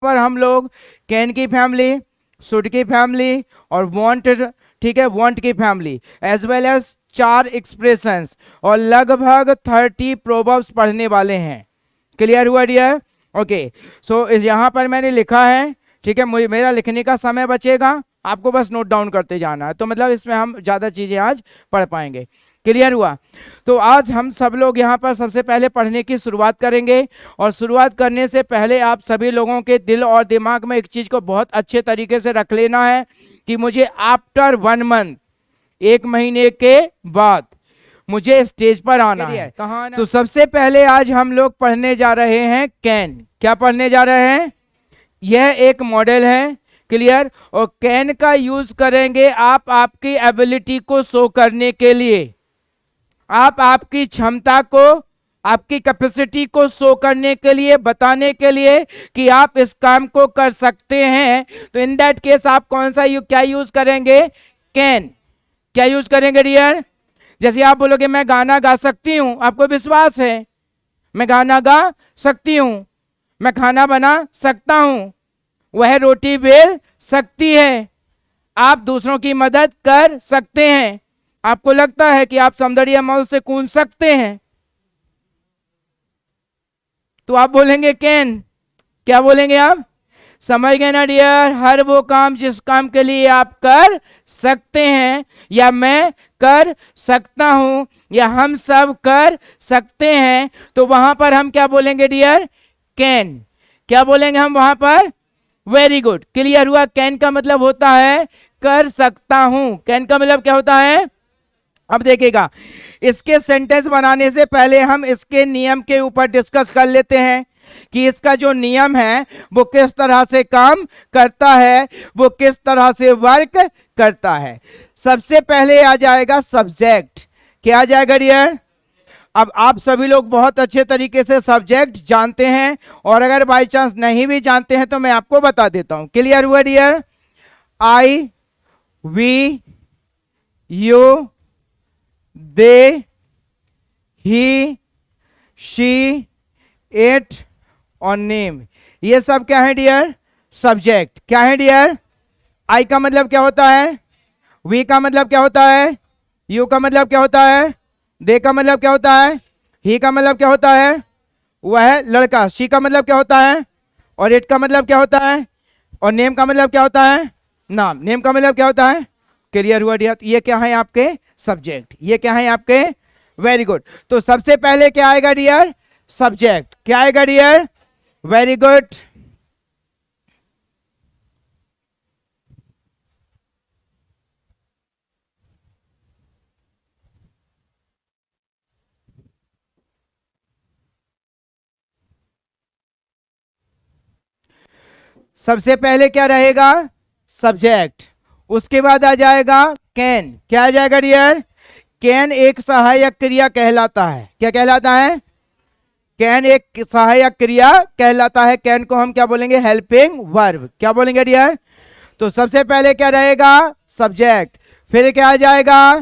पर हम लोग कैन की फैमिली, शुड की फैमिली और वांट, ठीक है, वांट की family as well as 4 expressions और लगभग 30 प्रोवर्ब्स पढ़ने वाले हैं। क्लियर हुआ डियर? ओके, सो इस यहाँ पर मैंने लिखा है, ठीक है, मुझे मेरा लिखने का समय बचेगा, आपको बस नोट डाउन करते जाना है, तो मतलब इसमें हम ज़्यादा चीज़ें आज पढ़ पाएंगे। क्लियर हुआ? तो आज हम सब लोग यहाँ पर सबसे पहले पढ़ने की शुरुआत करेंगे, और शुरुआत करने से पहले आप सभी लोगों के दिल और दिमाग में एक चीज़ को बहुत अच्छे तरीके से रख लेना है कि मुझे आफ्टर 1 मंथ, 1 महीने के बाद मुझे स्टेज पर आना है। कहाँ आना? तो सबसे पहले आज हम लोग पढ़ने जा रहे हैं कैन। क्या पढ़ने जा रहे हैं? यह एक मॉडल है। क्लियर? और कैन का यूज करेंगे आप आपकी एबिलिटी को शो करने के लिए, आप आपकी क्षमता को, आपकी कैपेसिटी को शो करने के लिए, बताने के लिए कि आप इस काम को कर सकते हैं। तो इन दैट केस आप कौन सा क्या यूज करेंगे? कैन। क्या यूज करेंगे डियर? जैसे आप बोलोगे मैं गाना गा सकती हूं, आपको विश्वास है मैं गाना गा सकती हूं, मैं खाना बना सकता हूं, वह रोटी बेल सकती है, आप दूसरों की मदद कर सकते हैं, आपको लगता है कि आप सौंदर्य मॉल से कूद सकते हैं, तो आप बोलेंगे कैन। क्या बोलेंगे आप? समझ गए ना डियर? हर वो काम जिस काम के लिए आप कर सकते हैं, या मैं कर सकता हूं, या हम सब कर सकते हैं, तो वहां पर हम क्या बोलेंगे डियर? कैन। क्या बोलेंगे हम वहां पर? Very good. क्लियर हुआ? कैन का मतलब होता है कर सकता हूं। कैन का मतलब क्या होता है? अब देखिएगा, इसके सेंटेंस बनाने से पहले हम इसके नियम के ऊपर डिस्कस कर लेते हैं कि इसका जो नियम है वो किस तरह से काम करता है, वो किस तरह से वर्क करता है। सबसे पहले आ जाएगा सब्जेक्ट। क्या आ जाएगा डियर? अब आप सभी लोग बहुत अच्छे तरीके से सब्जेक्ट जानते हैं, और अगर बाय चांस नहीं भी जानते हैं तो मैं आपको बता देता हूं। क्लियर हुआ dear? I, we, you, they, he, she, it और नेम, ये सब क्या है डियर? सब्जेक्ट। क्या है डियर? आई का मतलब क्या होता है? वी का मतलब क्या होता है? यू का मतलब क्या होता है? दे का मतलब क्या होता है? ही का मतलब क्या होता है? वह लड़का। शी का मतलब क्या होता है? और इट का मतलब क्या होता है? और नेम का मतलब क्या होता है? नाम। नेम का मतलब क्या होता है? क्लियर हुआ डियर? ये क्या है आपके? सब्जेक्ट। ये क्या है आपके? Very good. तो सबसे पहले क्या आएगा डियर? सब्जेक्ट। क्या आएगा डियर? Very good. सबसे पहले क्या रहेगा? सब्जेक्ट। उसके बाद आ जाएगा कैन। क्या आ जाएगा डियर? कैन एक सहायक क्रिया कहलाता है। क्या कहलाता है? कैन एक सहायक क्रिया कहलाता है। कैन को हम क्या बोलेंगे? Helping verb. क्या बोलेंगे डियर? तो सबसे पहले क्या रहेगा? सब्जेक्ट। फिर क्या आ जाएगा?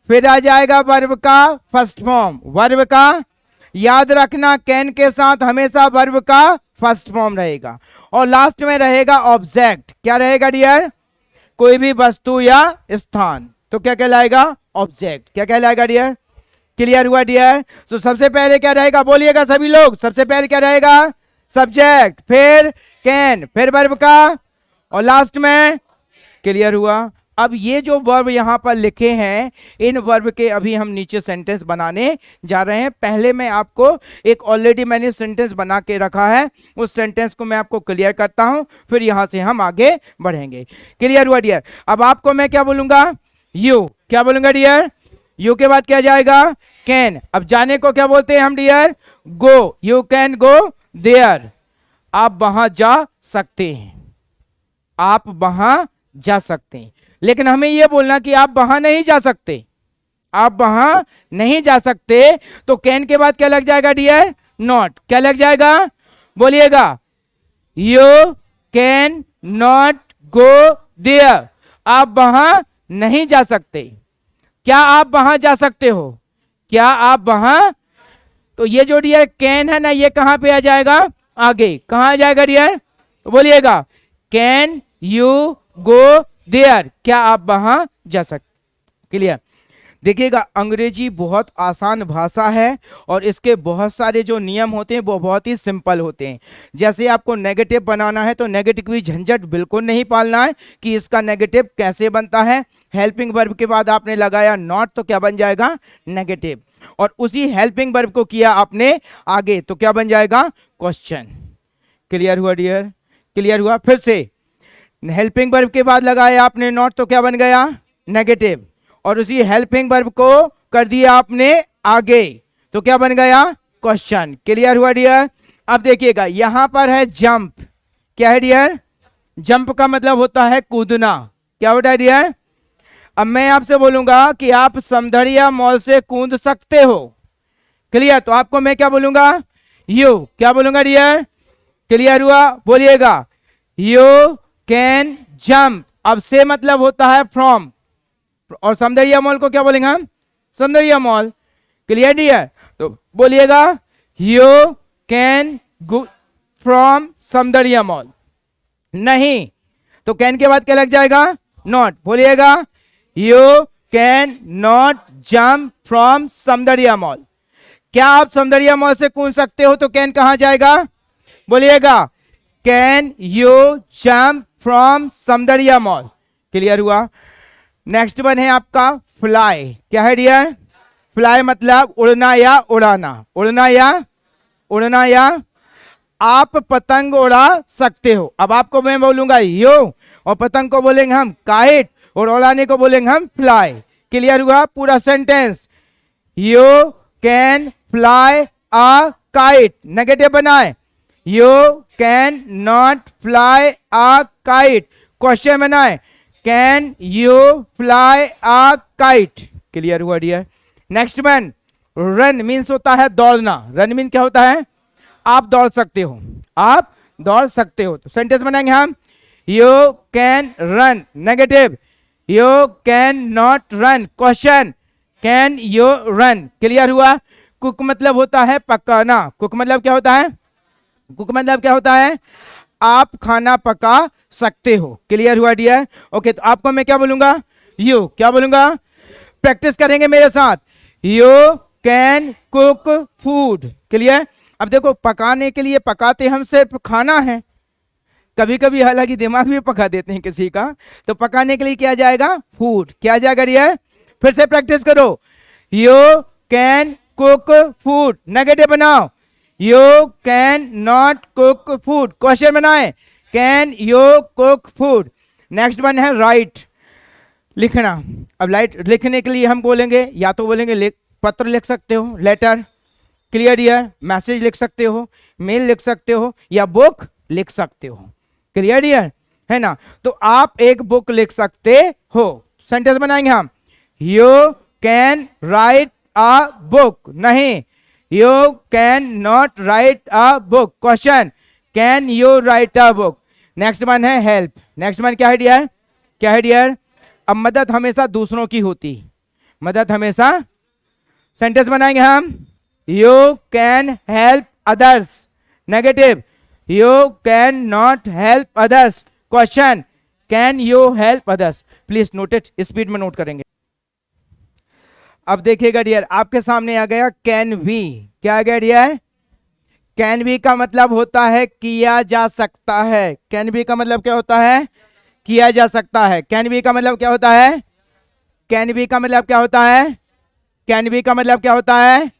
फिर आ जाएगा वर्ब का फर्स्ट फॉर्म। वर्ब का, याद रखना कैन के साथ हमेशा वर्ब का फर्स्ट फॉर्म रहेगा। और लास्ट में रहेगा ऑब्जेक्ट। क्या रहेगा डियर? कोई भी वस्तु या स्थान। तो क्या कहलाएगा? ऑब्जेक्ट। क्या कहलाएगा डियर? क्लियर हुआ डियर? तो सबसे पहले क्या रहेगा? बोलिएगा सभी लोग। सबसे पहले क्या रहेगा? सब्जेक्ट, फिर कैन, फिर वर्ब का, और लास्ट में। क्लियर हुआ? अब ये जो वर्ब यहां पर लिखे हैं, इन वर्ब के अभी हम नीचे सेंटेंस बनाने जा रहे हैं। पहले मैं आपको एक ऑलरेडी मैंने सेंटेंस बना के रखा है, उस सेंटेंस को मैं आपको क्लियर करता हूं, फिर यहां से हम आगे बढ़ेंगे। क्लियर हुआ डियर? अब आपको मैं क्या बोलूंगा? यू। क्या बोलूंगा डियर? यू के बाद क्या जाएगा? कैन। अब जाने को क्या बोलते हैं हम dear? Go. You can go there. आप वहां जा सकते हैं। आप वहां जा सकते हैं। लेकिन हमें यह बोलना कि आप वहां नहीं जा सकते, आप वहां नहीं जा सकते, तो कैन के बाद क्या लग जाएगा डियर? नॉट। क्या लग जाएगा? बोलिएगा। You can not go there. आप वहां नहीं जा सकते। क्या आप वहां जा सकते हो? क्या आप वहां? तो ये जो डियर कैन है ना, ये कहां पे आ जाएगा? आगे। कहां आ जाएगा डियर? तो बोलिएगा कैन यू गो देयर, क्या आप वहां जा सकते। क्लियर। देखिएगा अंग्रेजी बहुत आसान भाषा है और इसके बहुत सारे जो नियम होते हैं वो बहुत ही सिंपल होते हैं। जैसे आपको नेगेटिव बनाना है तो नेगेटिव की झंझट बिल्कुल नहीं पालना है कि इसका नेगेटिव कैसे बनता है। हेल्पिंग वर्ब के बाद आपने लगाया नॉट तो क्या बन जाएगा, नेगेटिव, और उसी हेल्पिंग वर्ब को किया आपने आगे तो क्या बन जाएगा, क्वेश्चन। क्लियर हुआ डियर, क्लियर हुआ। फिर से हेल्पिंग वर्ब के बाद लगाया आपने नॉट तो क्या बन गया, नेगेटिव, और उसी हेल्पिंग वर्ब को कर दिया आपने आगे तो क्या बन गया, क्वेश्चन। क्लियर हुआ डियर। अब देखिएगा यहां पर है जंप, क्या है डियर, जंप का मतलब होता है कूदना, क्या होता है डियर। अब मैं आपसे बोलूंगा कि आप समधड़िया मॉल से कूद सकते हो, क्लियर, तो आपको मैं क्या बोलूंगा, यू, क्या बोलूंगा डियर। क्लियर हुआ, बोलिएगा यू कैन जंप। अब से मतलब होता है फ्रॉम, और समदरिया मॉल को क्या बोलेंगे हम, समदरिया मॉल। क्लियर डियर, तो बोलिएगा you can go from Samdariya mall. नहीं तो कैन के बाद क्या लग जाएगा, नॉट, बोलिएगा you can not jump from Samdariya mall. क्या आप समदरिया मॉल से कूद सकते हो तो कैन कहां जाएगा, बोलिएगा can you jump from Samdariya mall. Clear हुआ। नेक्स्ट वन है आपका फ्लाई, क्या है डियर, फ्लाई मतलब उड़ना या उड़ाना, उड़ना या उड़ना या आप पतंग उड़ा सकते हो। अब आपको मैं बोलूंगा यो, और पतंग को बोलेंगे हम काइट, और उड़ाने को बोलेंगे हम फ्लाई। क्लियर हुआ, पूरा sentence you can fly a kite, negative बनाए you can not fly a kite, question बनाए can you fly a kite. Clear हुआ dear. Next one run means होता है दौड़ना, रन मीन क्या होता है, आप दौड़ सकते हो, आप दौड़ सकते हो, तो सेंटेंस बनाएंगे हम you can run, negative you can not run, question can you run. Clear हुआ। कुक मतलब होता है पकाना, कुक मतलब क्या होता है, कुक मतलब क्या होता है, आप खाना पका सकते हो। क्लियर हुआ डियर। ओके, तो आपको मैं क्या बोलूंगा, यू, क्या बोलूंगा, प्रैक्टिस करेंगे मेरे साथ, you can cook food. Clear. अब देखो पकाने के लिए पकाते हम सिर्फ खाना है, कभी कभी हालांकि दिमाग भी पका देते हैं किसी का, तो पकाने के लिए क्या जाएगा, फूड, क्या जाएगा डियर। फिर से प्रैक्टिस करो, you can cook food, negative बनाओ you can not cook food, question बनाए can you cook food. Next one है राइट, लिखना। अब राइट लिखने के लिए हम बोलेंगे, या तो बोलेंगे पत्र लिख सकते हो, लेटर, क्लियर डियर, मैसेज लिख सकते हो, मेल लिख सकते हो, या बुक लिख सकते हो। क्लियर डियर, है ना। तो आप एक बुक लिख सकते हो, सेंटेंस बनाएंगे हम you can write a book, नहीं you can not write a book, question can you write a book. Next one है हेल्प, नेक्स्ट वन क्या है डियर, क्या है डियर। अब मदद हमेशा दूसरों की होती, मदद हमेशा, सेंटेंस बनाएंगे हम you can help others, negative you can not help others, question can you help others. Please note it, speed में नोट करेंगे। अब देखिएगा डियर, आपके सामने आ गया कैन बी, क्या आ गया डियर, कैन बी का मतलब होता है किया जा सकता है, कैन बी का मतलब क्या होता है, किया जा सकता है। कैन बी का मतलब क्या होता है, कैन बी का मतलब क्या होता है, कैन बी का मतलब क्या होता है।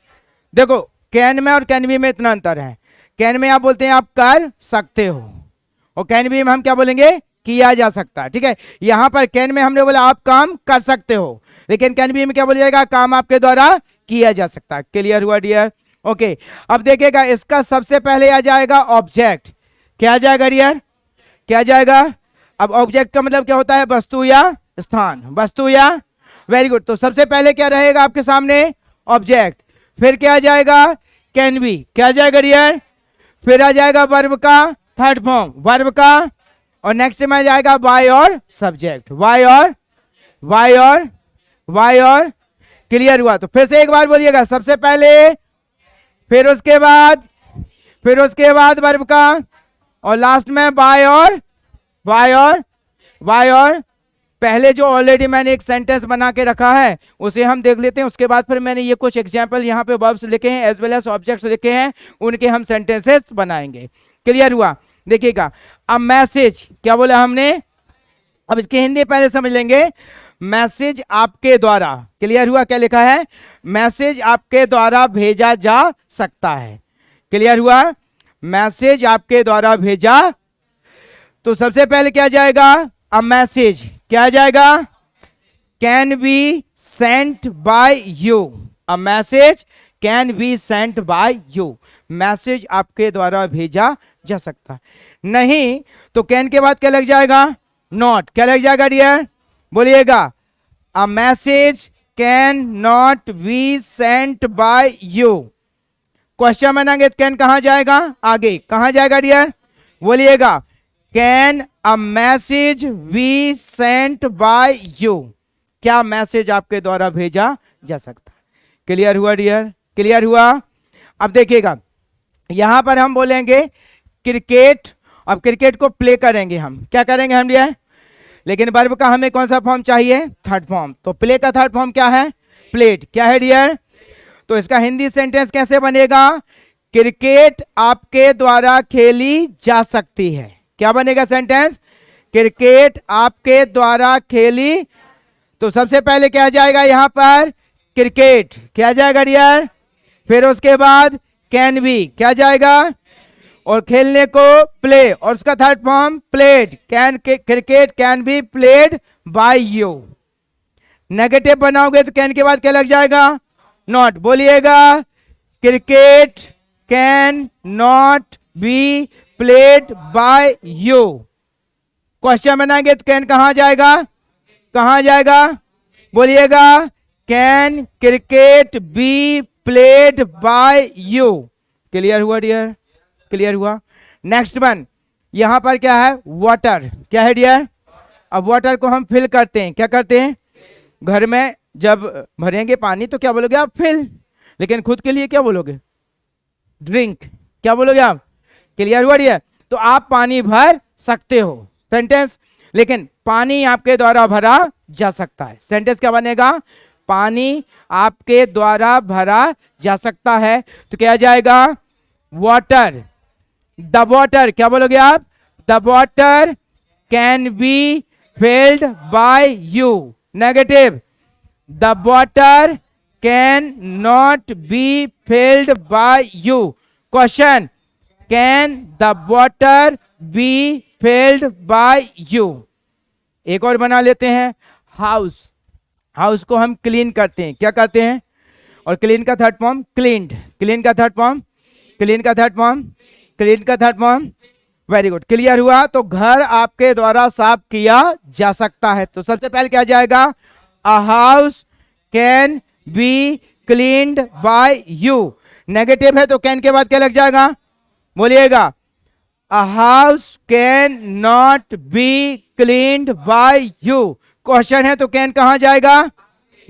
देखो कैन में और कैन बी में इतना अंतर है, कैन में आप बोलते हैं आप कर सकते हो, और कैन बी में हम क्या बोलेंगे, किया जा सकता है। ठीक है, यहां पर कैन में हमने बोला आप काम कर सकते हो, लेकिन कैन बी में क्या बोलिएगा, काम आपके द्वारा किया जा सकता है। क्लियर हुआ डियर। ओके, अब देखिएगा इसका सबसे पहले आ जाएगा ऑब्जेक्ट, क्या आ जाएगा डियर, क्या आ जाएगा। अब ऑब्जेक्ट का मतलब क्या होता है, वस्तु या स्थान, वस्तु या, वेरी गुड। तो सबसे पहले क्या रहेगा आपके सामने, ऑब्जेक्ट, फिर क्या आ जाएगा, कैन बी, क्या आ जाएगा डियर, फिर आ जाएगा वर्ब का थर्ड फॉर्म, वर्ब का, और नेक्स्ट में आ जाएगा वाई और सब्जेक्ट, वाई और वाई और वाई और। क्लियर हुआ। तो फिर से एक बार बोलिएगा, सबसे पहले, फिर उसके बाद वर्ब का और लास्ट में बाय और पहले जो ऑलरेडी मैंने एक सेंटेंस बना के रखा है उसे हम देख लेते हैं, उसके बाद फिर मैंने ये कुछ एग्जांपल यहाँ पे वर्ब्स लिखे हैं एज वेल एज ऑब्जेक्ट्स लिखे हैं, उनके हम सेंटेंसेस बनाएंगे। क्लियर हुआ? देखिएगा, अब मैसेज क्या बोला हमने, अब इसकी हिंदी पहले समझ लेंगे। मैसेज आपके द्वारा, क्लियर हुआ? क्या लिखा है? मैसेज आपके द्वारा भेजा जा सकता है। क्लियर हुआ? मैसेज आपके द्वारा भेजा, तो सबसे पहले क्या जाएगा? अ मैसेज क्या आ जाएगा? Can be sent by you. A message can be sent by you. Message आपके द्वारा भेजा जा सकता है। नहीं तो कैन के बाद क्या लग जाएगा? नॉट। क्या लग जाएगा डियर? बोलिएगा। A message can not be sent by you. Question बनाएंगे तो कैन कहां जाएगा? आगे कहां जाएगा डियर? बोलिएगा। Can a message be sent by you. क्या मैसेज आपके द्वारा भेजा जा सकता है? क्लियर हुआ डियर? क्लियर हुआ? अब देखिएगा, यहां पर हम बोलेंगे क्रिकेट। अब क्रिकेट को प्ले करेंगे हम, क्या करेंगे हम डियर? लेकिन वर्ब का हमें कौन सा फॉर्म चाहिए? Third form. तो प्ले का थर्ड फॉर्म क्या है? प्लेड। क्या है डियर? तो इसका हिंदी सेंटेंस कैसे बनेगा? क्रिकेट आपके द्वारा खेली जा सकती है। क्या बनेगा सेंटेंस? क्रिकेट आपके द्वारा खेली। तो सबसे पहले क्या जाएगा यहां पर? क्रिकेट। क्या जाएगा डियर? फिर उसके बाद कैन बी क्या जाएगा? और खेलने को प्ले, और उसका third form played. Can cricket can be played by you. Negative बनाओगे तो कैन के बाद क्या लग जाएगा? नॉट। बोलिएगा। Cricket can not be played by you. Question बनाएंगे तो कैन कहां जाएगा? कहां जाएगा? बोलिएगा। Can cricket be played by you. Clear हुआ डियर? क्लियर हुआ? नेक्स्ट वन, यहां पर क्या है? वाटर। क्या है डियर? अब वाटर को हम फिल करते हैं। क्या करते हैं? घर में जब भरेंगे पानी तो क्या बोलोगे आप? फिल। लेकिन खुद के लिए क्या बोलोगे? ड्रिंक। क्या बोलोगे आप? क्लियर हुआ डियर? तो आप पानी भर सकते हो, सेंटेंस। लेकिन पानी आपके द्वारा भरा जा सकता है। सेंटेंस क्या बनेगा? पानी आपके द्वारा भरा जा सकता है। तो क्या जाएगा? वाटर। The water. क्या बोलोगे आप? The water can be filled by you. Negative. The water can not be filled by you. Question, can the water be filled by you. एक और बना लेते हैं, हाउस। हाउस को हम क्लीन करते हैं। क्या करते हैं? और क्लीन का थर्ड फॉर्म क्लीन्ड। क्लीन का थर्ड फॉर्म, क्लीन का थर्ड फॉर्म, क्लीन का third form. Very good. Clear हुआ? तो घर आपके द्वारा साफ किया जा सकता है। तो सबसे पहले क्या जाएगा? A house can be cleaned by you. Negative है तो कैन के बाद क्या लग जाएगा? बोलिएगा। A house can not be cleaned by you. Question है तो कैन कहां जाएगा?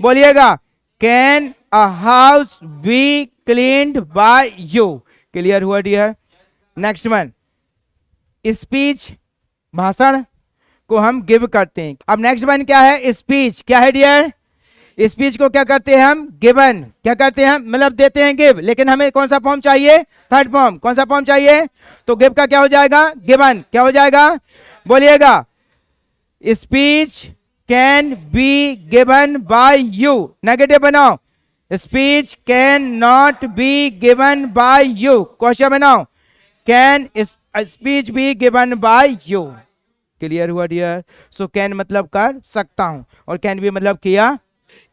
बोलिएगा। Can a house be cleaned by you. Clear हुआ डियर? नेक्स्ट वन, स्पीच, भाषण को हम गिव करते हैं। अब नेक्स्ट वन क्या है? स्पीच। क्या है डियर? स्पीच को क्या करते हैं हम? गिवन। क्या करते हैं? मतलब देते हैं गिव। लेकिन हमें कौन सा फॉर्म चाहिए? Third form. कौन सा फॉर्म चाहिए? तो गिव का क्या हो जाएगा? गिवन। क्या हो जाएगा? बोलिएगा। Speech can be given by you. Negative बनाओ। Speech can not be given by you. Question बनाओ। Can speech be given by you. Clear हुआ डियर? सो कैन मतलब कर सकता हूं, और कैन बी मतलब किया।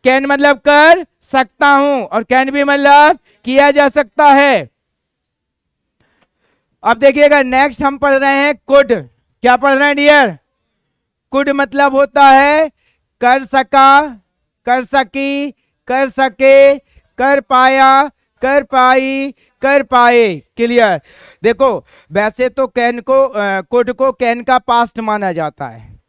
कैन मतलब कर सकता हूं, और कैन बी मतलब किया जा सकता है। अब देखिएगा, नेक्स्ट हम पढ़ रहे हैं कुड। क्या पढ़ रहे हैं डियर? कुड मतलब होता है कर सका, कर सकी, कर सके, कर पाया, कर पाई, कर पाए। क्लियर? देखो, वैसे तो कैन को कुड को कैन का पास्ट माना जाता है।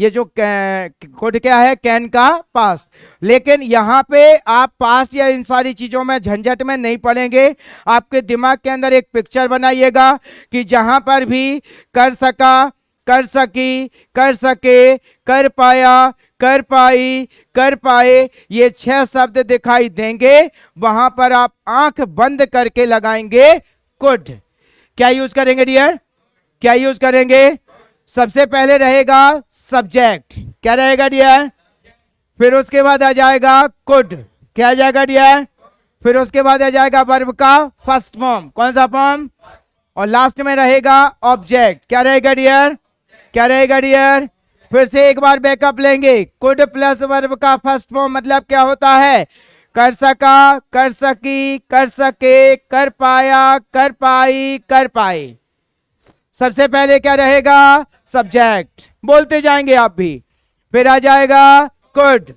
ये जो कुड क्या है, कैन का पास्ट। लेकिन यहाँ पे आप पास्ट या इन सारी चीजों में झंझट में नहीं पड़ेंगे। आपके दिमाग के अंदर एक पिक्चर बनाइएगा कि जहां पर भी कर सका, कर सकी, कर सके, कर पाया, कर पाई, कर पाए, ये 6 शब्द दिखाई देंगे, वहां पर आप आंख बंद करके लगाएंगे कुड। क्या यूज करेंगे डियर, क्या यूज करेंगे? सबसे पहले रहेगा सब्जेक्ट, क्या रहेगा डियर? फिर उसके बाद आ जाएगा कुड, क्या आ जाएगा डियर? फिर उसके बाद आ जाएगा वर्ब का फर्स्ट फॉर्म, कौन सा फॉर्म? और लास्ट में रहेगा ऑब्जेक्ट, क्या रहेगा डियर? क्या रहेगा डियर? फिर से एक बार बैकअप लेंगे। कुड प्लस वर्ब का फर्स्ट फॉर्म मतलब क्या होता है? कर सका, कर सकी, कर सके, कर पाया, कर पाई, कर पाए। सबसे पहले क्या रहेगा? सब्जेक्ट, बोलते जाएंगे आप भी। फिर आ जाएगा कुड,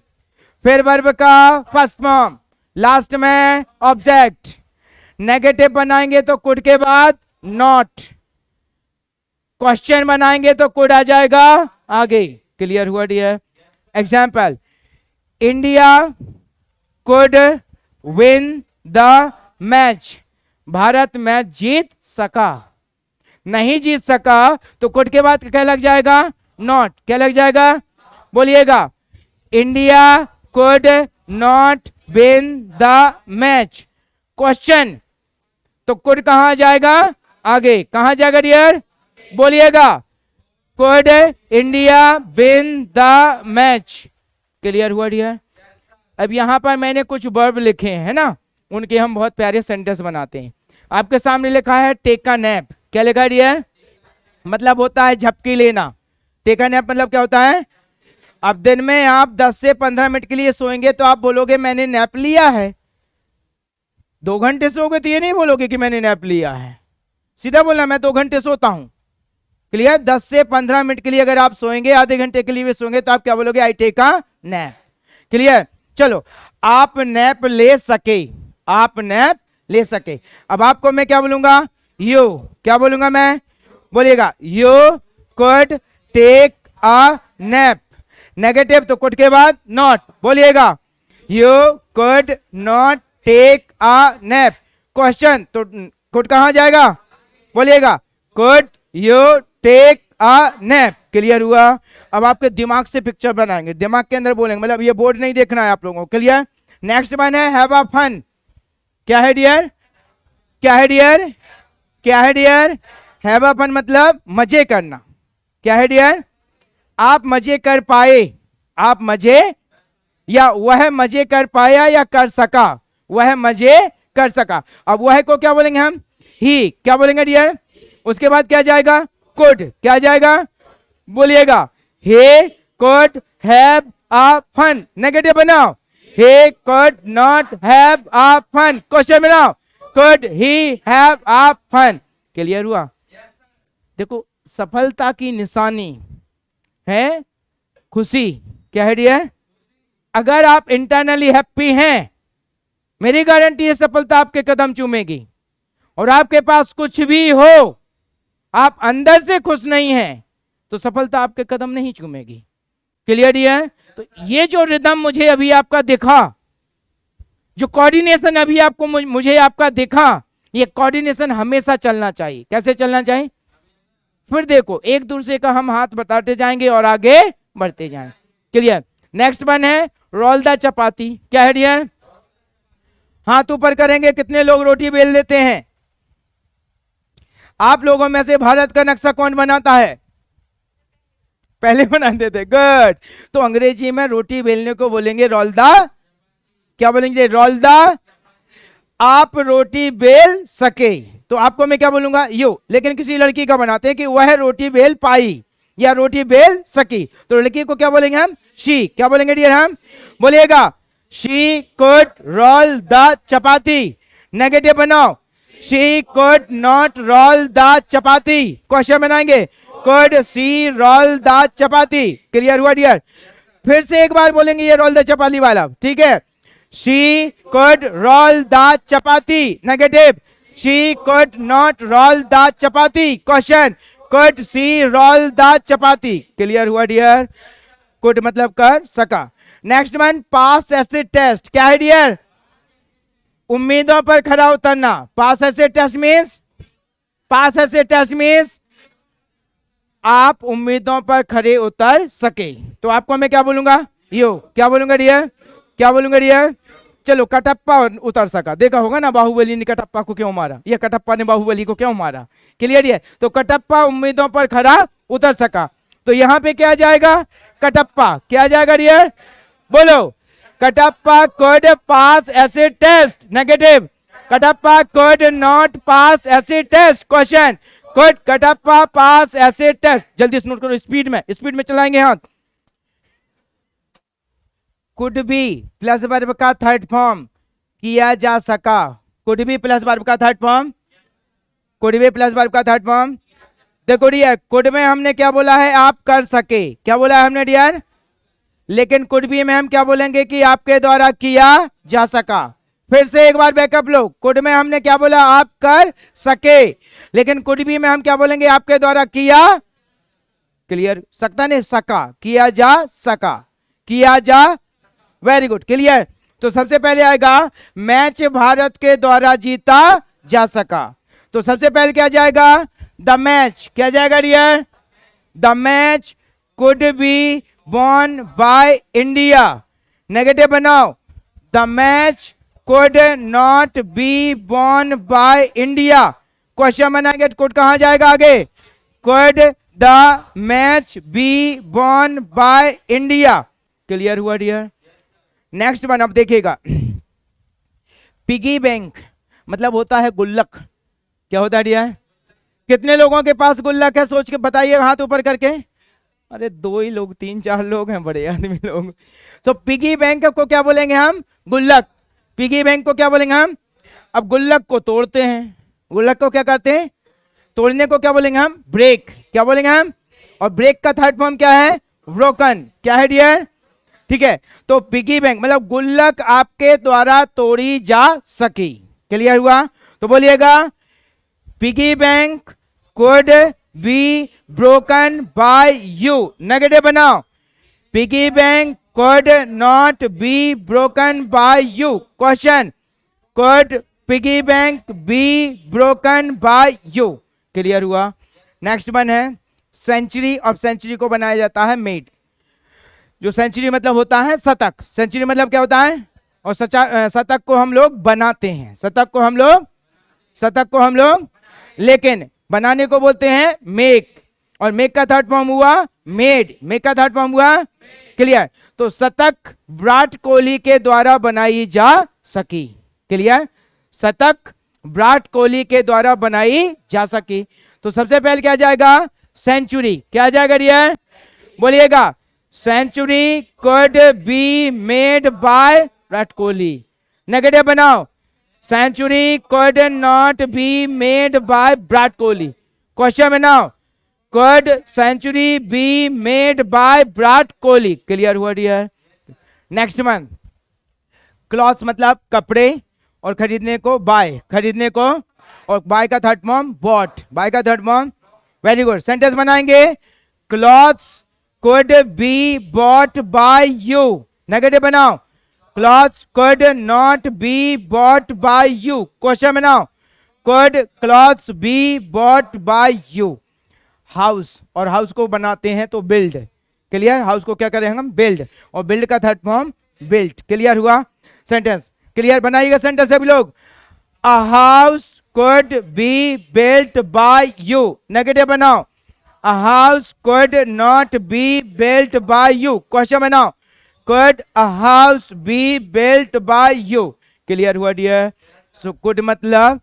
फिर वर्ब का फर्स्ट फॉर्म, लास्ट में ऑब्जेक्ट। नेगेटिव बनाएंगे तो कुड के बाद नॉट, क्वेश्चन बनाएंगे तो कुड आ जाएगा आगे। क्लियर हुआ dear? Example, India could win the match, भारत मैच जीत सका। नहीं जीत सका तो कुड के बाद क्या लग जाएगा? नॉट, क्या लग जाएगा? बोलिएगा, India could not win the match. Question, तो कुड कहां जाएगा? आगे। कहां जाएगा डियर? बोलिएगा, could India win the match. Clear हुआ डियर? अब यहां पर मैंने कुछ वर्ब लिखे हैं ना, उनके हम बहुत प्यारे सेंटेंस बनाते हैं। आपके सामने लिखा है टेक अ नैप, क्या लिखा है डियर? मतलब होता है झपकी लेना। टेक अ नैप मतलब क्या होता है? अब दिन में आप 10 से 15 मिनट के लिए सोएंगे तो आप बोलोगे मैंने नैप लिया है। 2 घंटे सोओगे तो ये नहीं बोलोगे कि मैंने नैप लिया है, सीधा बोलना मैं 2 घंटे सोता हूं। क्लियर? 10 से 15 मिनट के लिए अगर आप सोएंगे, आधे घंटे के लिए भी सोएंगे, तो आप क्या बोलोगे? I take a nap. Clear? चलो, आप नैप ले सके, आप नैप ले सके। अब आपको मैं क्या बोलूंगा? यू, क्या बोलूंगा मैं? बोलिएगा, you could take a nap. Negative तो कुड के बाद नॉट, बोलिएगा, you could not take a nap. Question, तो कुड कहां जाएगा? बोलिएगा, could you take a nap. Clear हुआ? अब आपके दिमाग से पिक्चर बनाएंगे, दिमाग के अंदर बोलेंगे, मतलब ये बोर्ड नहीं देखना है आप लोगों को। क्लियर? नेक्स्ट वन है हैव अ फन। क्या है डियर? क्या है डियर? क्या है डियर? हैव अ फन मतलब मजे करना। क्या है डियर? आप मजे कर पाए, आप मजे, या वह मजे कर पाया या कर सका, वह मजे कर सका। अब वह को क्या बोलेंगे हम? ही, क्या बोलेंगे डियर? उसके बाद क्या जाएगा? कुड, क्या जाएगा? बोलिएगा, he could have a fun। Negative बनाओ, he could not have a fun। Question बनाओ, could he have a fun। Clear हुआ? देखो, सफलता की निशानी है खुशी। क्या है डियर? अगर आप इंटरनली हैप्पी हैं, मेरी गारंटी है सफलता आपके कदम चूमेगी। और आपके पास कुछ भी हो, आप अंदर से खुश नहीं हैं, तो सफलता आपके कदम नहीं चूमेगी। Clear dear? तो ये जो रिदम मुझे अभी आपका दिखा, जो कोऑर्डिनेशन अभी आपको मुझे आपका दिखा, ये कोऑर्डिनेशन हमेशा चलना चाहिए। कैसे चलना चाहिए? फिर देखो, एक दूसरे का हम हाथ बताते जाएंगे और आगे बढ़ते जाएंगे। क्लियर? नेक्स्ट वन है रोल द चपाती। क्या है डियर? हाथ ऊपर करेंगे, कितने लोग रोटी बेल लेते हैं? आप लोगों में से भारत का नक्शा कौन बनाता है? पहले बनाते थे। गुड। तो अंग्रेजी में रोटी बेलने को बोलेंगे रोल द, क्या बोलेंगे? Roll the. आप रोटी बेल सके, तो आपको मैं क्या बोलूंगा? यू। लेकिन किसी लड़की का बनाते हैं कि वह रोटी बेल पाई या रोटी बेल सकी, तो लड़की को क्या बोलेंगे हम? शी। क्या बोलेंगे डियर हम? बोलिएगा, she could roll the chapati. Negative बनाओ, she could not roll the chapati. Question बनाएंगे, could she roll the chapati. Clear हुआ डियर? फिर से एक बार बोलेंगे ये रोल द चपाती वाला, ठीक है? She could roll the chapati. Negative, she could not roll the chapati. Question, could she roll the chapati. Clear हुआ डियर? कुड मतलब कर सका। नेक्स्ट वन, पास ऐसे टेस्ट, क्या है डियर? उम्मीदों पर खरा उतरना। पास ऐसे टेस्ट मीन्स, पास ऐसे टेस्ट मीन्स आप उम्मीदों पर खरे उतर सके। तो आपको मैं क्या बोलूंगा? यो क्या बोलूंगा डियर? क्या बोलूंगा डियर? चलो, कटप्पा उतर सका। देखा होगा ना बाहुबली ने कटप्पा को क्यों मारा, या कटप्पा ने बाहुबली को क्यों मारा। क्लियर है? तो कटप्पा उम्मीदों पर खरा उतर सका। तो यहां पे क्या जाएगा? कटप्पा। क्या जाएगा डियर? बोलो। कटप्पा could pass ऐसे test. Negative, Kattappa could not pass ऐसे test. Question, could Kattappa pass ऐसे टेस्ट। जल्दी से नोट करो, स्पीड में, स्पीड में चलाएंगे हाथ। कुड बी प्लस वर्ब का थर्ड फॉर्म किया जा सका। कुड बी प्लस वर्ब का third form, could B plus verb का थर्ड फॉर्म। देखो डियर, कुड में हमने क्या बोला है? आप कर सके। क्या बोला है हमने डियर? लेकिन कुड बी में हम क्या बोलेंगे? कि आपके द्वारा किया जा सका। फिर से एक बार बैकअप लो। कुड में हमने क्या बोला? आप कर सके। लेकिन कुड बी में हम क्या बोलेंगे? आपके द्वारा किया, क्लियर, सकता नहीं, सका, किया जा सका, किया जा। Very good, clear. तो सबसे पहले आएगा मैच भारत के द्वारा जीता जा सका। तो सबसे पहले क्या जाएगा? The match. क्या जाएगा dear? The match could be won by India। Negative बनाओ। The match could not be won by India। Question बनाएंगे, कुड कहां जाएगा आगे? could the match be won by India। Clear हुआ डियर? नेक्स्ट वन, अब देखिएगा। पिगी बैंक मतलब होता है गुल्लक। क्या होता है डियर? कितने लोगों के पास गुल्लक है? सोच के बताइए हाथ ऊपर करके। अरे दो ही लोग, तीन चार लोग हैं, बड़े आदमी लोग। तो पिगी बैंक को क्या बोलेंगे हम? गुल्लक। पिगी बैंक को क्या बोलेंगे हम? अब गुल्लक को तोड़ते हैं, गुल्लक को क्या करते हैं? तोड़ने को क्या बोलेंगे हम? ब्रेक। क्या बोलेंगे हम? और ब्रेक का थर्ड फॉर्म क्या है? ब्रोकन। क्या है डियर? ठीक है। तो पिगी बैंक मतलब गुल्लक आपके द्वारा तोड़ी जा सकी। क्लियर हुआ? तो बोलिएगा, piggy bank could be broken by you. Negative बनाओ। Piggy bank could not be broken by you। Question, could piggy bank be broken by you। Clear हुआ? नेक्स्ट वन है सेंचुरी। और सेंचुरी को बनाया जाता है मेड। जो सेंचुरी मतलब होता है शतक। सेंचुरी मतलब क्या होता है? और शतक को हम लोग बनाते हैं। शतक को हम लोग लेकिन बनाने को बोलते हैं मेक। और मेक का थर्ड फॉर्म हुआ मेड। मेक का थर्ड फॉर्म हुआ क्लियर। तो शतक विराट कोहली के द्वारा बनाई जा सकी। क्लियर? शतक विराट कोहली के द्वारा बनाई जा सकी। तो सबसे पहले क्या जाएगा? सेंचुरी। क्या जाएगा डियर? बोलिएगा। Century could be made by Virat Kohli. Negative बनाओ। Century could not be made by Virat Kohli. Question बनाओ। could century be made by Virat Kohli. Clear हुआ डियर? नेक्स्ट वन, क्लॉथ मतलब कपड़े, और खरीदने को बाय, खरीदने को, और बाय का थर्ड फॉर्म बॉट। बाय का third form. Very good. Sentence बनाएंगे। Clothes could be bought by you। Negative बनाओ। Clothes could not be bought by you। Question बनाओ। could clothes be bought by you। House, और house को बनाते हैं तो build. Clear? House को क्या करेंगे हम? बिल्ड। और बिल्ड का थर्ड फॉर्म बिल्ट। क्लियर हुआ? सेंटेंस क्लियर बनाइएगा। सेंटेंस सभी लोग। A house could be built by you. Negative बनाओ। A house could not be built by you. Question बनाओ। Could a house be built by you. Clear हुआ dear? So could मतलब,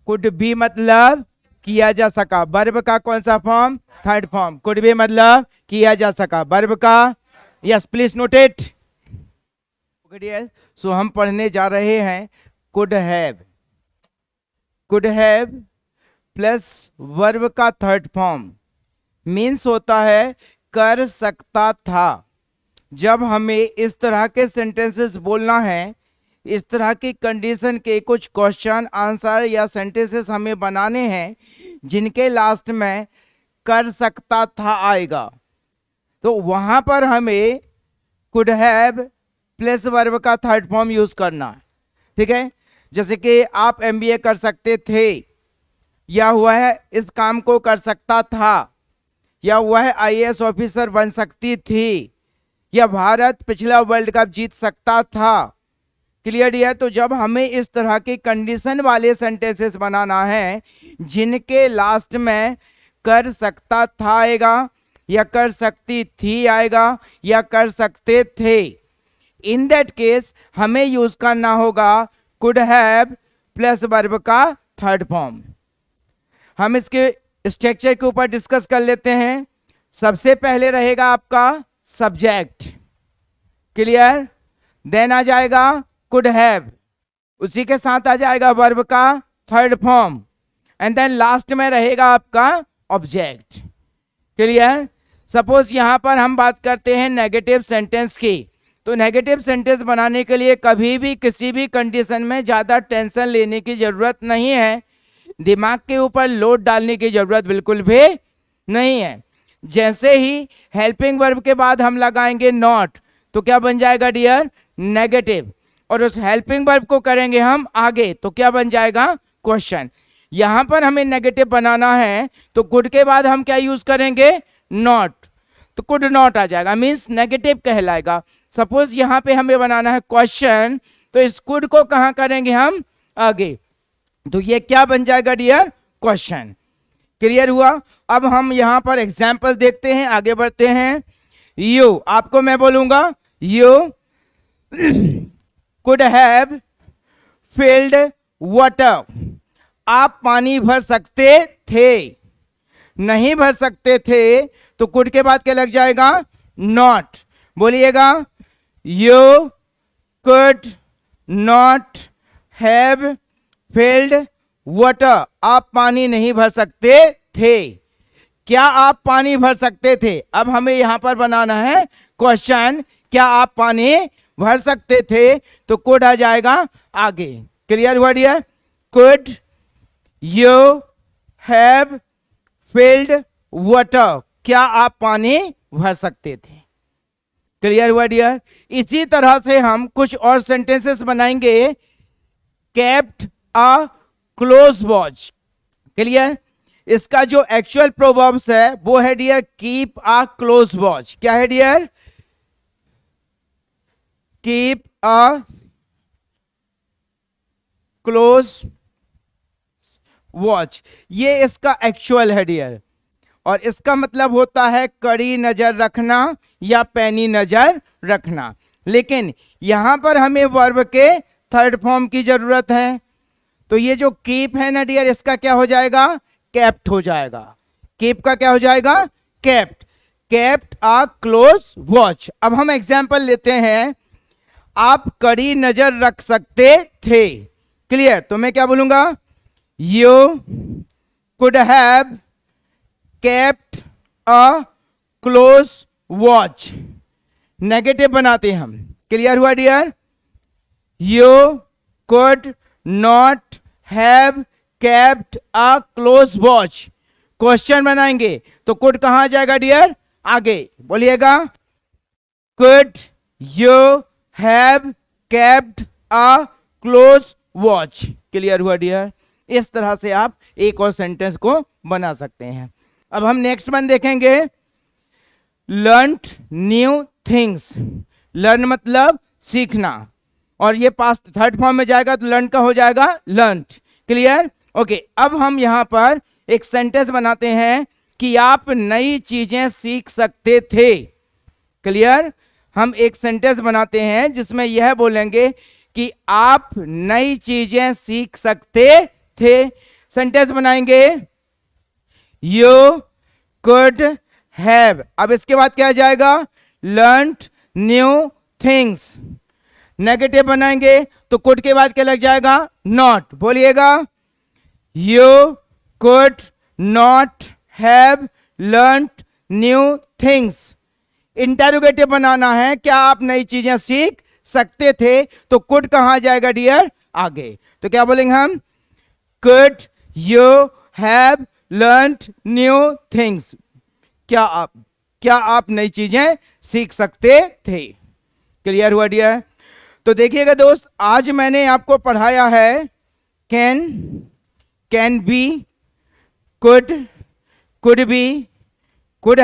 could be मतलब किया जा सका। वर्ब का कौन सा फॉर्म? Third form. कुड बी मतलब किया जा सका। वर्ब का, yes please note it. So हम पढ़ने जा रहे हैं could have. Could have plus verb का थर्ड फॉर्म मीन्स होता है कर सकता था। जब हमें इस तरह के सेंटेंसेस बोलना है, इस तरह की कंडीशन के कुछ क्वेश्चन आंसर या सेंटेंसेस हमें बनाने हैं जिनके लास्ट में कर सकता था आएगा। तो वहां पर हमें कुड हैव प्लस वर्ब का थर्ड फॉर्म यूज करना है, ठीक है। जैसे कि आप एमबीए कर सकते थे, या हुआ है इस काम को कर सकता था, या हुआ है आईएएस ऑफिसर बन सकती थी, या भारत पिछला वर्ल्ड कप जीत सकता था। क्लियर है। तो जब हमें इस तरह के कंडीशन वाले सेंटेंसेस बनाना है जिनके लास्ट में कर सकता था आएगा, या कर सकती थी आएगा, या कर सकते थे, इन दैट केस हमें यूज करना होगा कुड हैव प्लस वर्ब का थर्ड फॉर्म। हम इसके स्ट्रक्चर के ऊपर डिस्कस कर लेते हैं। सबसे पहले रहेगा आपका सब्जेक्ट, क्लियर, देन आ जाएगा कुड हैव, उसी के साथ आ जाएगा वर्ब का third form, and then last में रहेगा आपका ऑब्जेक्ट, क्लियर। सपोज यहां पर हम बात करते हैं नेगेटिव सेंटेंस की, तो नेगेटिव सेंटेंस बनाने के लिए कभी भी किसी भी कंडीशन में ज़्यादा टेंशन लेने की ज़रूरत नहीं है, दिमाग के ऊपर लोड डालने की ज़रूरत बिल्कुल भी नहीं है। जैसे ही हेल्पिंग वर्ब के बाद हम लगाएंगे नॉट, तो क्या बन जाएगा डियर, नेगेटिव, और उस हेल्पिंग वर्ब को करेंगे हम आगे, तो क्या बन जाएगा, क्वेश्चन। यहां पर हमें नेगेटिव बनाना है तो कुड के बाद हम क्या यूज करेंगे, नॉट, तो कुड नॉट आ जाएगा, मीन्स नेगेटिव कहलाएगा। सपोज यहां पे हमें बनाना है क्वेश्चन, तो इस कुड को कहां करेंगे हम, आगे, तो ये क्या बन जाएगा डियर, क्वेश्चन। क्लियर हुआ। अब हम यहां पर एग्जाम्पल देखते हैं, आगे बढ़ते हैं। यू, आपको मैं बोलूंगा you could have filled water, आप पानी भर सकते थे, नहीं भर सकते थे, तो कुड के बाद क्या लग जाएगा, नॉट। बोलिएगा, you could not have filled water, आप पानी नहीं भर सकते थे। क्या आप पानी भर सकते थे, अब हमें यहां पर बनाना है क्वेश्चन, क्या आप पानी भर सकते थे, तो कुड आ जाएगा आगे। क्लियर हुआ dear, could you have filled water, क्या आप पानी भर सकते थे। क्लियर हुआ डियर। इसी तरह से हम कुछ और सेंटेंसेस बनाएंगे। Kept a close watch, clear, इसका जो एक्चुअल प्रोवर्ब्स है वो है dear keep a close watch. क्या है dear, keep a close watch, ये इसका एक्चुअल है डियर, और इसका मतलब होता है कड़ी नजर रखना या पैनी नजर रखना। लेकिन यहां पर हमें वर्ब के थर्ड फॉर्म की जरूरत है, तो ये जो कीप है ना डियर, इसका क्या हो जाएगा, केप्ट हो जाएगा। कीप का क्या हो जाएगा, kept, kept a close watch. अब हम एग्जांपल लेते हैं, आप कड़ी नजर रख सकते थे, क्लियर, तो मैं क्या बोलूंगा, you could have kept a close watch, negative बनाते हैं हम। क्लियर हुआ dear, you could not have kept a close watch, question बनाएंगे तो कुड कहां आ जाएगा डियर, आगे। बोलिएगा, could you have kept a close watch. Clear हुआ डियर। इस तरह से आप एक और सेंटेंस को बना सकते हैं। अब हम नेक्स्ट वन देखेंगे, लर्नड न्यू थिंग्स। लर्न मतलब सीखना, और ये पास्ट थर्ड फॉर्म में जाएगा तो लर्न का हो जाएगा लर्नड। Clear, okay. अब हम यहां पर एक सेंटेंस बनाते हैं कि आप नई चीजें सीख सकते थे। क्लियर, हम एक सेंटेंस बनाते हैं जिसमें यह बोलेंगे कि आप नई चीजें सीख सकते थे। सेंटेंस बनाएंगे, यू कुड हैव, अब इसके बाद क्या आ जाएगा, लर्नड न्यू थिंग्स। नेगेटिव बनाएंगे तो कुड के बाद क्या लग जाएगा, नॉट। बोलिएगा, you could not have learned new things. Interrogative बनाना है, क्या आप नई चीजें सीख सकते थे, तो कुड कहां आ जाएगा डियर, आगे। तो क्या बोलेंगे हम, could you have learned new things, क्या आप क्या आप नई चीजें सीख सकते थे। क्लियर हुआ डियर। तो देखिएगा दोस्त, आज मैंने आपको पढ़ाया है can be, could be, could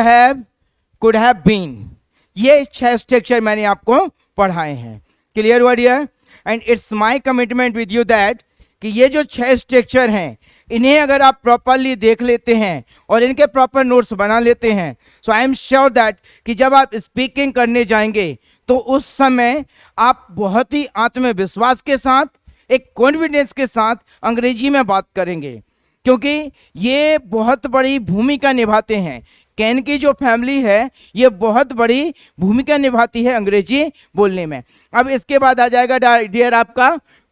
have been, ये 6 स्ट्रक्चर मैंने आपको पढ़ाए हैं। क्लियर हुआ dear. And it's my commitment with you that कि ये जो 6 स्ट्रक्चर हैं, इन्हें अगर आप प्रॉपरली देख लेते हैं और इनके प्रॉपर नोट्स बना लेते हैं, सो आई एम श्योर दैट कि जब आप स्पीकिंग करने जाएंगे तो उस समय आप बहुत ही आत्मविश्वास के साथ, एक कॉन्फिडेंस के साथ अंग्रेजी में बात करेंगे, क्योंकि ये बहुत बड़ी भूमिका निभाते हैं। कैन की जो फैमिली है ये बहुत बड़ी भूमिका निभाती है अंग्रेजी बोलने में। अब इसके बाद आ जाएगा डियर आपका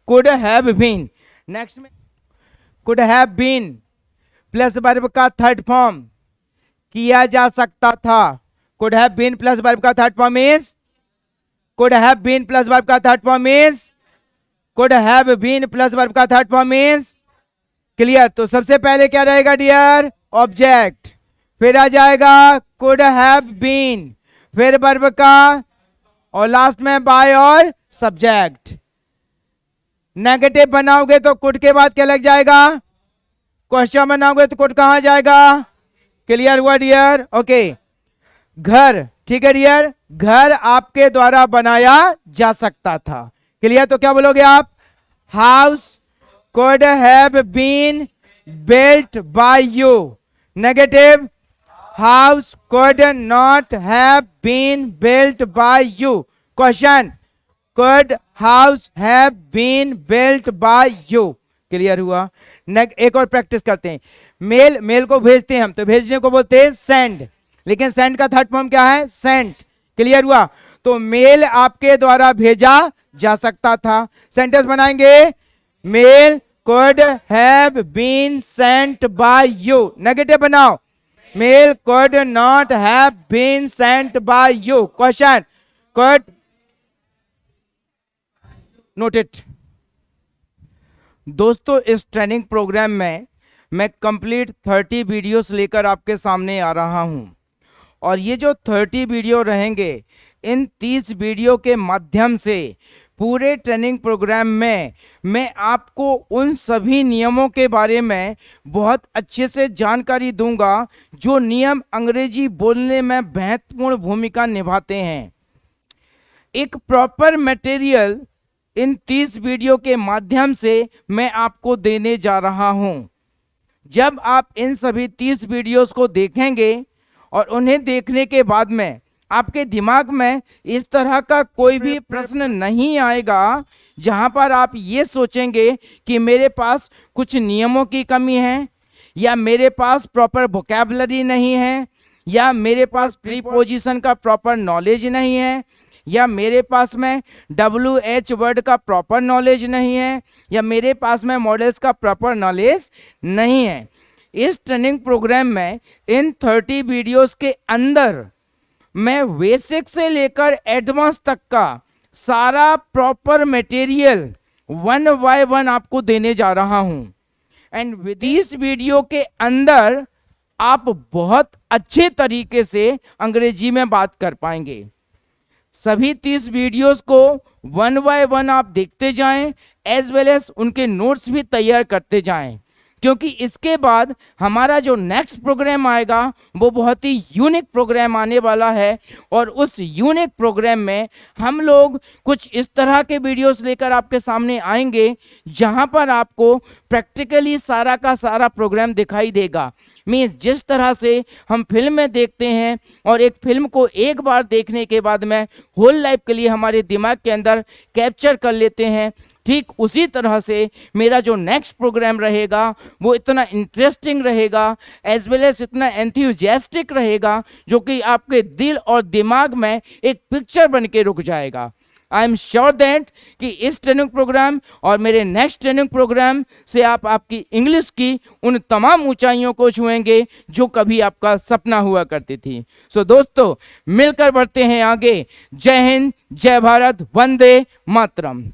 कुड हैव बीन। नेक्स्ट में could have been plus verb का थर्ड फॉर्म, किया जा सकता था। Could have been plus verb का third form is, could have been plus verb का third form is, could have been plus verb का third form is. Clear. तो सबसे पहले क्या रहेगा डियर, ऑब्जेक्ट, फिर आ जाएगा कुड हैव बीन, फिर वर्ब का, और लास्ट में बाय और सब्जेक्ट। नेगेटिव बनाओगे तो कुड के बाद क्या लग जाएगा, क्वेश्चन बनाओगे तो कुड कहां जाएगा। क्लियर हुआ डियर। ओके। घर, ठीक है डियर, घर आपके द्वारा बनाया जा सकता था। क्लियर। तो क्या बोलोगे आप, house could have been built by you. Negative, house could not have been built by you. Question, could house have been built by you. Clear हुआ। एक और प्रैक्टिस करते हैं। मेल को भेजते हैं हम, तो भेजने को बोलते हैं सेंड, लेकिन सेंड का थर्ड फॉर्म क्या है, सेंट। क्लियर हुआ। तो मेल आपके द्वारा भेजा जा सकता था। सेंटेंस बनाएंगे, mail could have been sent by you. Negative बनाओ, mail could not have been sent by you. Question, could, note it. दोस्तों, इस ट्रेनिंग प्रोग्राम में मैं कंप्लीट 30 वीडियोस लेकर आपके सामने आ रहा हूं, और ये जो 30 वीडियो रहेंगे, इन 30 वीडियो के माध्यम से पूरे ट्रेनिंग प्रोग्राम में मैं आपको उन सभी नियमों के बारे में बहुत अच्छे से जानकारी दूंगा जो नियम अंग्रेजी बोलने में महत्वपूर्ण भूमिका निभाते हैं। एक प्रॉपर मटेरियल इन 30 वीडियो के माध्यम से मैं आपको देने जा रहा हूं। जब आप इन सभी 30 वीडियोस को देखेंगे और उन्हें देखने के बाद में आपके दिमाग में इस तरह का कोई भी प्रश्न नहीं आएगा जहां पर आप ये सोचेंगे कि मेरे पास कुछ नियमों की कमी है, या मेरे पास प्रॉपर वोकैबुलरी नहीं है, या मेरे पास प्रीपोजिशन का प्रॉपर नॉलेज नहीं है, या मेरे पास में WH वर्ड का प्रॉपर नॉलेज नहीं है, या मेरे पास में मॉडल्स का प्रॉपर नॉलेज नहीं है। इस ट्रेनिंग प्रोग्राम में इन 30 वीडियोस के अंदर मैं बेसिक से लेकर एडवांस तक का सारा प्रॉपर मटेरियल 1 बाय 1 आपको देने जा रहा हूं। एंड विद इस वीडियो के अंदर आप बहुत अच्छे तरीके से अंग्रेजी में बात कर पाएंगे। सभी 30 वीडियोस को 1 बाय 1 आप देखते जाएं, एज वेल एज उनके नोट्स भी तैयार करते जाएं, क्योंकि इसके बाद हमारा जो नेक्स्ट प्रोग्राम आएगा वो बहुत ही यूनिक प्रोग्राम आने वाला है। और उस यूनिक प्रोग्राम में हम लोग कुछ इस तरह के वीडियोस लेकर आपके सामने आएंगे जहां पर आपको प्रैक्टिकली सारा का सारा प्रोग्राम दिखाई देगा। मीन्स जिस तरह से हम फिल्म में देखते हैं और एक फिल्म को एक बार देखने के बाद में होल लाइफ के लिए हमारे दिमाग के अंदर कैप्चर कर लेते हैं, ठीक उसी तरह से मेरा जो नेक्स्ट प्रोग्राम रहेगा वो इतना इंटरेस्टिंग रहेगा, एज वेल एज इतना एंथुसियास्टिक रहेगा, जो कि आपके दिल और दिमाग में एक पिक्चर बन के रुक जाएगा। आई एम श्योर दैट कि इस ट्रेनिंग प्रोग्राम और मेरे नेक्स्ट ट्रेनिंग प्रोग्राम से आप आपकी इंग्लिश की उन तमाम ऊंचाइयों को छुएंगे जो कभी आपका सपना हुआ करती थी। सो दोस्तों, मिलकर बढ़ते हैं आगे। जय हिंद, जय भारत, वंदे मातरम।